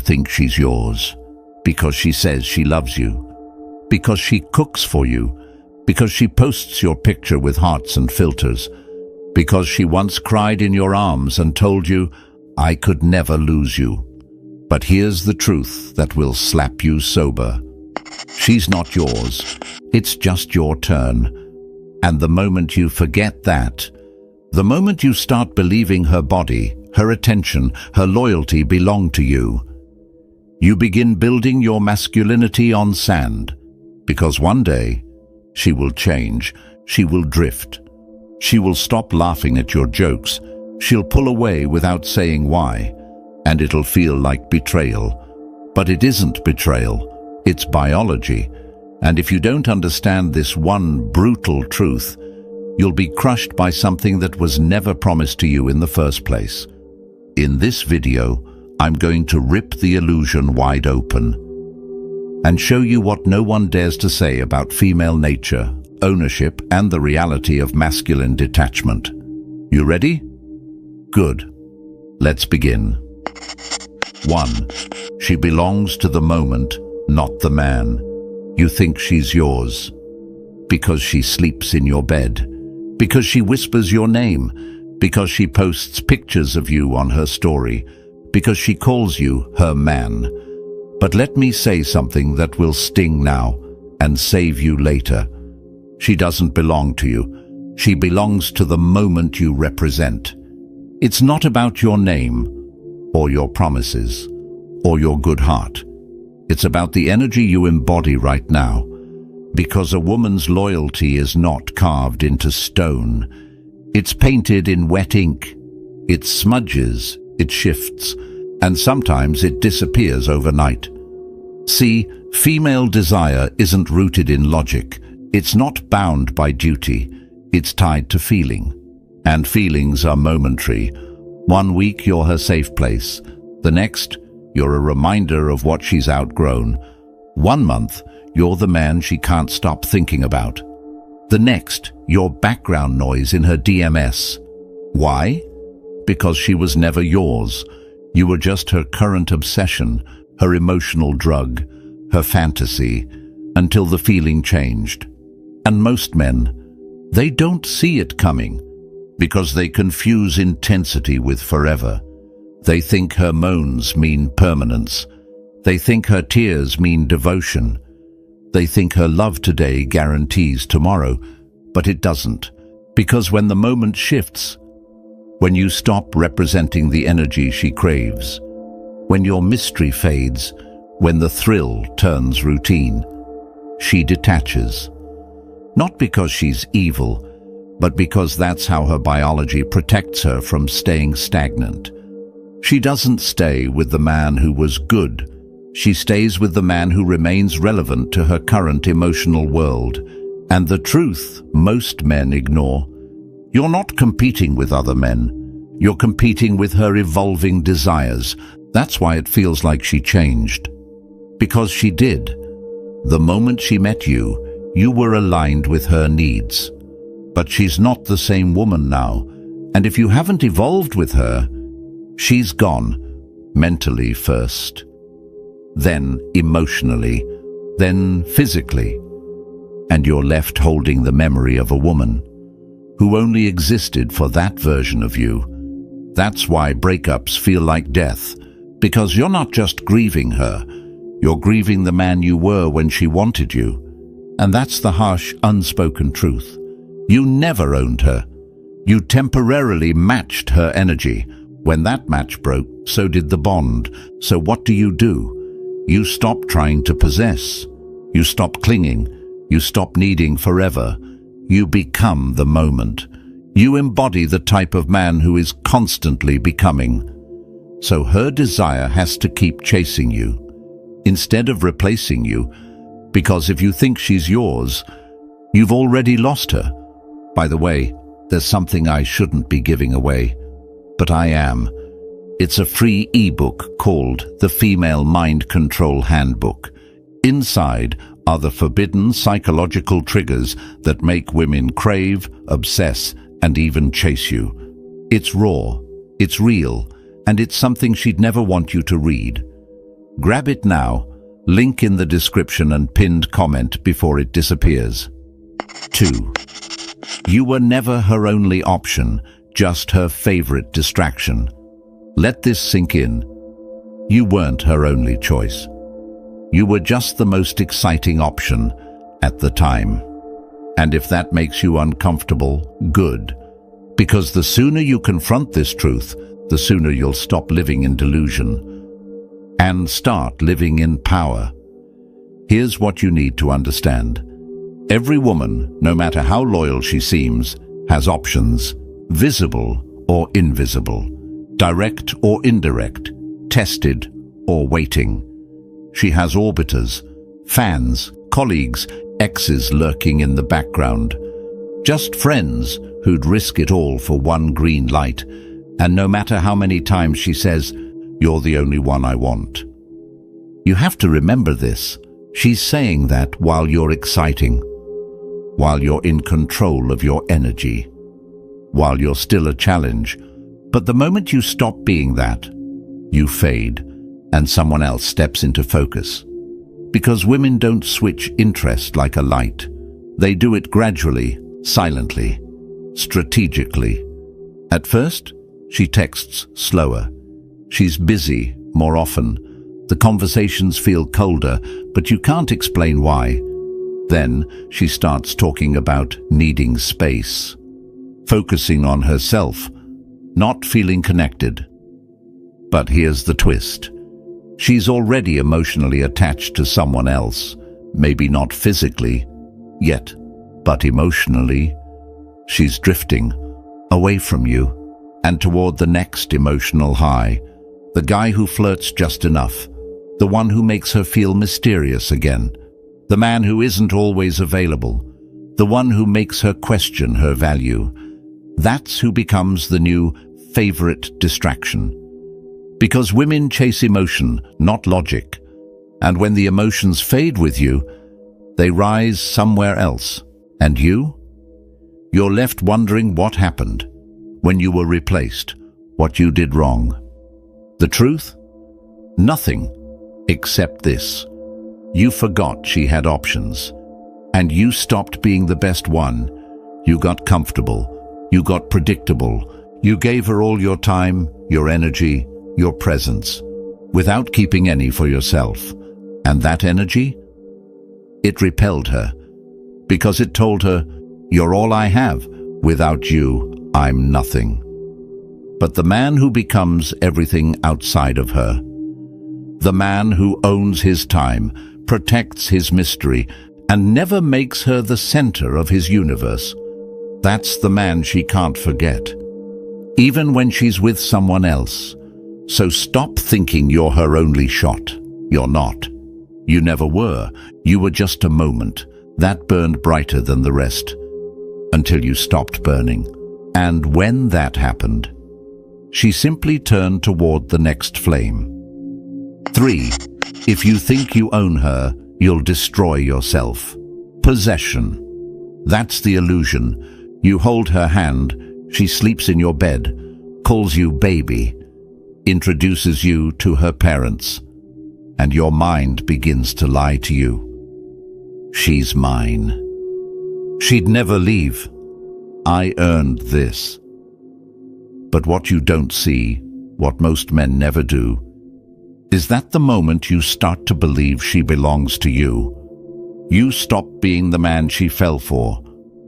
think she's yours? Because she says she loves you. Because she cooks for you. Because she posts your picture with hearts and filters. Because she once cried in your arms and told you, "I could never lose you." But here's the truth that will slap you sober. She's not yours. It's just your turn. And the moment you forget that, the moment you start believing her body, her attention, her loyalty belong to you, you begin building your masculinity on sand. Because one day, she will change, she will drift. She will stop laughing at your jokes. She'll pull away without saying why. And it'll feel like betrayal. But it isn't betrayal, it's biology. And if you don't understand this one brutal truth, you'll be crushed by something that was never promised to you in the first place. In this video, I'm going to rip the illusion wide open and show you what no one dares to say about female nature, ownership, and the reality of masculine detachment. You ready? Good. Let's begin. 1. She belongs to the moment, not the man. You think she's yours because she sleeps in your bed, because she whispers your name, because she posts pictures of you on her story, because she calls you her man. But let me say something that will sting now and save you later. She doesn't belong to you. She belongs to the moment you represent. It's not about your name, or your promises, or your good heart. It's about the energy you embody right now, because a woman's loyalty is not carved into stone. It's painted in wet ink. It smudges, it shifts, and sometimes it disappears overnight. See, female desire isn't rooted in logic. It's not bound by duty. It's tied to feeling. And feelings are momentary. One week you're her safe place. The next, you're a reminder of what she's outgrown. 1 month, you're the man she can't stop thinking about. The next, you're background noise in her DMS. Why? Because she was never yours. You were just her current obsession, her emotional drug, her fantasy, until the feeling changed. And most men, they don't see it coming because they confuse intensity with forever. They think her moans mean permanence. They think her tears mean devotion. They think her love today guarantees tomorrow, but it doesn't. Because when the moment shifts, when you stop representing the energy she craves, when your mystery fades, when the thrill turns routine, she detaches. Not because she's evil, but because that's how her biology protects her from staying stagnant. She doesn't stay with the man who was good. She stays with the man who remains relevant to her current emotional world. And the truth most men ignore: you're not competing with other men. You're competing with her evolving desires. That's why it feels like she changed. Because she did. The moment she met you, you were aligned with her needs. But she's not the same woman now. And if you haven't evolved with her, she's gone. Mentally first, then emotionally, then physically. And you're left holding the memory of a woman who only existed for that version of you. That's why breakups feel like death, because you're not just grieving her, you're grieving the man you were when she wanted you. And that's the harsh, unspoken truth. You never owned her. You temporarily matched her energy. When that match broke, so did the bond. So what do? You stop trying to possess. You stop clinging. You stop needing forever. You become the moment. You embody the type of man who is constantly becoming. So her desire has to keep chasing you, instead of replacing you, because if you think she's yours, you've already lost her. By the way, there's something I shouldn't be giving away, but I am. It's a free ebook called The Female Mind Control Handbook. Inside are the forbidden psychological triggers that make women crave, obsess, and even chase you. It's raw, it's real, and it's something she'd never want you to read. Grab it now, link in the description and pinned comment before it disappears. 2. You were never her only option, just her favorite distraction. Let this sink in. You weren't her only choice. You were just the most exciting option at the time. And if that makes you uncomfortable, good. Because the sooner you confront this truth, the sooner you'll stop living in delusion and start living in power. Here's what you need to understand. Every woman, no matter how loyal she seems, has options, visible or invisible, direct or indirect, tested or waiting. She has orbiters, fans, colleagues, exes lurking in the background, just friends who'd risk it all for one green light, and no matter how many times she says, "You're the only one I want." You have to remember this. She's saying that while you're exciting, while you're in control of your energy, while you're still a challenge. But the moment you stop being that, you fade, and someone else steps into focus. Because women don't switch interest like a light. They do it gradually, silently, strategically. At first, she texts slower. She's busy more often. The conversations feel colder, but you can't explain why. Then she starts talking about needing space, focusing on herself, not feeling connected. But here's the twist. She's already emotionally attached to someone else, maybe not physically, yet, but emotionally. She's drifting away from you and toward the next emotional high, the guy who flirts just enough, the one who makes her feel mysterious again, the man who isn't always available, the one who makes her question her value. That's who becomes the new favorite distraction. Because women chase emotion, not logic. And when the emotions fade with you, they rise somewhere else. And you? You're left wondering what happened, when you were replaced, what you did wrong. The truth? Nothing, except this. You forgot she had options, and you stopped being the best one. You got comfortable, you got predictable, you gave her all your time, your energy, your presence, without keeping any for yourself. And that energy? It repelled her, because it told her, "You're all I have. Without you, I'm nothing." But the man who becomes everything outside of her, the man who owns his time, protects his mystery, and never makes her the center of his universe, that's the man she can't forget, even when she's with someone else. So stop thinking you're her only shot. You're not. You never were. You were just a moment that burned brighter than the rest, until you stopped burning. And when that happened, she simply turned toward the next flame. 3. If you think you own her, you'll destroy yourself. Possession. That's the illusion. You hold her hand, she sleeps in your bed, calls you baby, introduces you to her parents, and your mind begins to lie to you. She's mine. She'd never leave. I earned this. But what you don't see, what most men never do, is that the moment you start to believe she belongs to you, you stop being the man she fell for.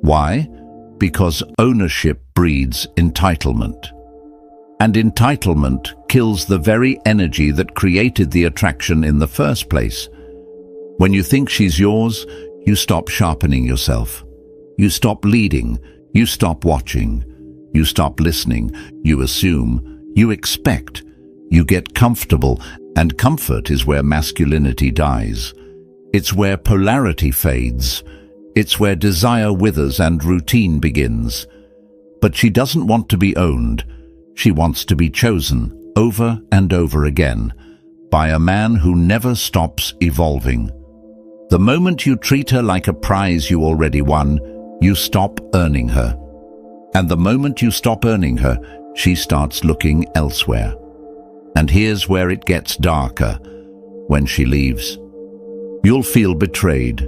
Why? Because ownership breeds entitlement. And entitlement kills the very energy that created the attraction in the first place. When you think she's yours, you stop sharpening yourself. You stop leading. You stop watching. You stop listening. You assume. You expect. You get comfortable. And comfort is where masculinity dies. It's where polarity fades. It's where desire withers and routine begins. But she doesn't want to be owned. She wants to be chosen over and over again by a man who never stops evolving. The moment you treat her like a prize you already won, you stop earning her. And the moment you stop earning her, she starts looking elsewhere. And here's where it gets darker. when she leaves. You'll feel betrayed.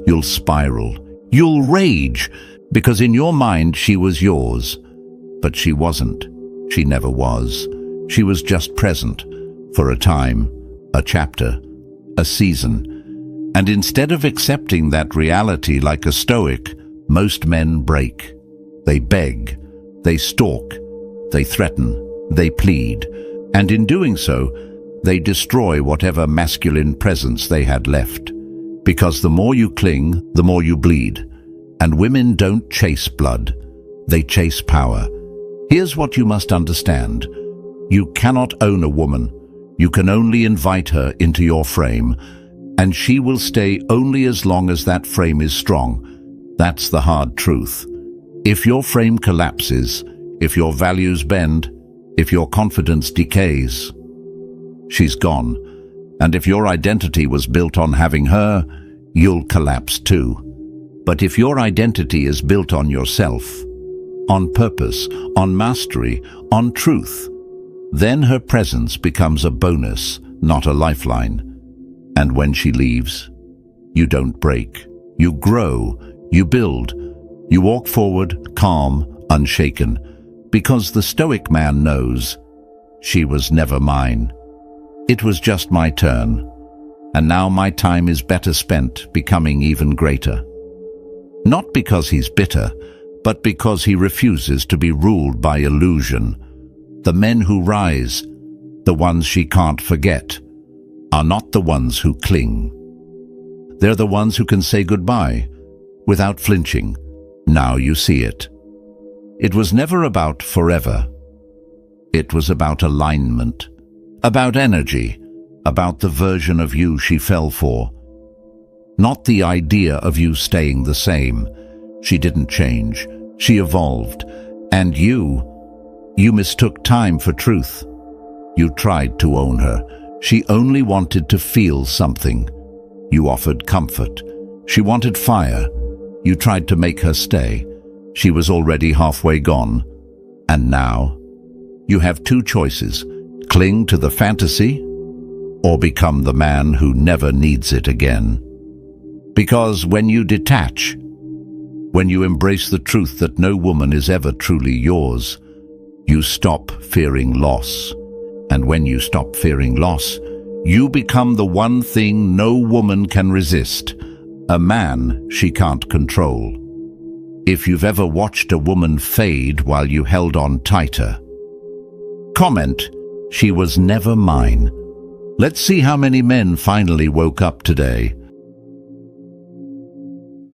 You'll spiral. You'll rage, because in your mind she was yours. But she wasn't. She never was. She was just present, for a time, a chapter, a season. And instead of accepting that reality like a stoic, most men break. They beg, they stalk, they threaten, they plead, and in doing so, they destroy whatever masculine presence they had left. Because the more you cling, the more you bleed. And women don't chase blood, they chase power. Here's what you must understand. You cannot own a woman. You can only invite her into your frame, and she will stay only as long as that frame is strong. That's the hard truth. If your frame collapses, if your values bend, if your confidence decays, she's gone. And if your identity was built on having her, you'll collapse too. But if your identity is built on yourself, on purpose, on mastery, on truth, then her presence becomes a bonus, not a lifeline. And when she leaves, you don't break. You grow, you build, you walk forward, calm, unshaken, because the stoic man knows, she was never mine. It was just my turn, and now my time is better spent becoming even greater. Not because he's bitter, but because he refuses to be ruled by illusion. The men who rise, the ones she can't forget, are not the ones who cling. They're the ones who can say goodbye without flinching. Now you see it. It was never about forever. It was about alignment, about energy, about the version of you she fell for. Not the idea of you staying the same. She didn't change. She evolved. And you mistook time for truth. You tried to own her. She only wanted to feel something. You offered comfort. She wanted fire. You tried to make her stay. She was already halfway gone. And now, you have two choices. Cling to the fantasy, or become the man who never needs it again. Because when you detach, when you embrace the truth that no woman is ever truly yours, you stop fearing loss. And when you stop fearing loss, you become the one thing no woman can resist, a man she can't control. If you've ever watched a woman fade while you held on tighter, comment, "She was never mine." Let's see how many men finally woke up today.